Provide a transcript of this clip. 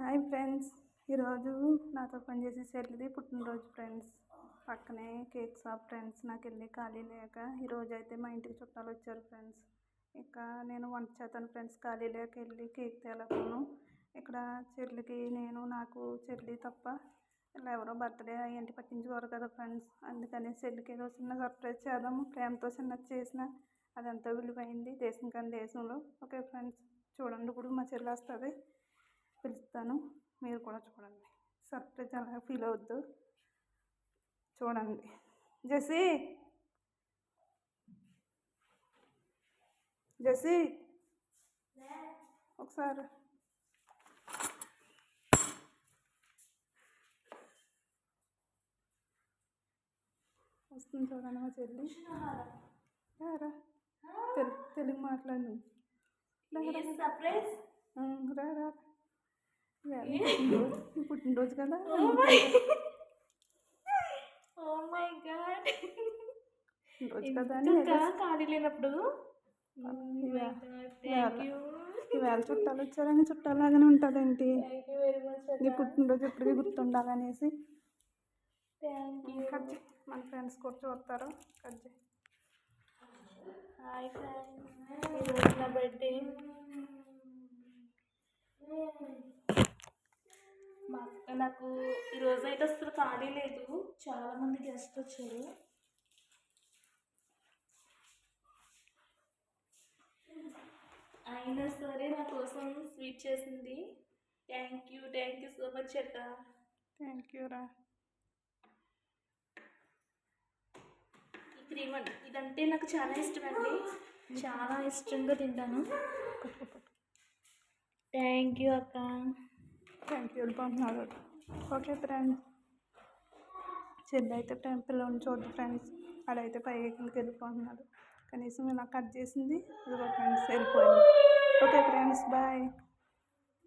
Hi friends, ఈరోజు నాతో పనిచేసే చెల్లిది పుట్టినరోజు ఫ్రెండ్స్. పక్కనే కేక్ షాప్ ఫ్రెండ్స్. నాకు వెళ్ళి ఖాళీ లేక ఈరోజు అయితే మా ఇంటికి చుట్టాలు వచ్చారు ఫ్రెండ్స్. ఇక నేను వంట చేస్తాను ఫ్రెండ్స్. ఖాళీ లేక వెళ్ళి కేక్ తేలేకపోను. ఇక్కడ చెల్లికి నాకు చెల్లి తప్ప ఇలా ఎవరో బర్త్డే ఇంటి పట్టించుకోరు కదా ఫ్రెండ్స్. అందుకని చెల్లికి ఏదో చిన్న సర్ప్రైజ్ చేద్దాము, ప్రేమతో చిన్నది చేసిన అదంతా విలువైంది దేశం కానీ దేశంలో. ఓకే ఫ్రెండ్స్, చూడండి ఇప్పుడు మా చెల్లి వస్తుంది, పిలుస్తాను, మీరు కూడా చూడండి. సర్ప్రైజ్ అలా ఫీల్ అవద్దు, చూడండి. జెస్సీ జెస్సీ ఒకసారి వస్తుంది చూడండి మా చెల్లి. రా తెలుగు మాట్లాడు. రా రా పుట్టినరోజు కదా. పుట్టినరోజు కదా అని ఖాళీ లేనప్పుడు ఈవేళ చుట్టాలు వచ్చారని చుట్టాలాగానే ఉంటుందేంటి. నీ పుట్టినరోజు ఎప్పటికీ గుర్తుండాలనేసి. కట్ చేయి, మన ఫ్రెండ్స్ కూడా చూస్తారు. కట్ చేయి. హాయ్ ఫ్రెండ్స్, ఈరోజు నా బర్త్డే. మా అక్క నాకు ఈరోజు అయితే అసలు ఖాళీ లేదు, చాలామంది గెస్ట్ వచ్చారు. అయినా సరే నా కోసం స్వీట్ చేసింది. థ్యాంక్ యూ సో మచ్ అక్క. థ్యాంక్ యూ రా. ఈ క్రీమ్ ఇదంటే నాకు చాలా ఇష్టం అండి, చాలా ఇష్టంగా తింటాను. థ్యాంక్ యూ అక్క. థ్యాంక్ యూ వెళ్ళిపోతున్నాడు. ఓకే ఫ్రెండ్స్, చెల్లి అయితే పిల్లల్ని చూద్దు ఫ్రెండ్స్. ఆడైతే పైకి వెళ్ళిపోతున్నాడు. కనీసం ఇలా కట్ చేసింది. ఇదిగో ఫ్రెండ్స్ వెళ్ళిపోయింది. Okay friends, bye.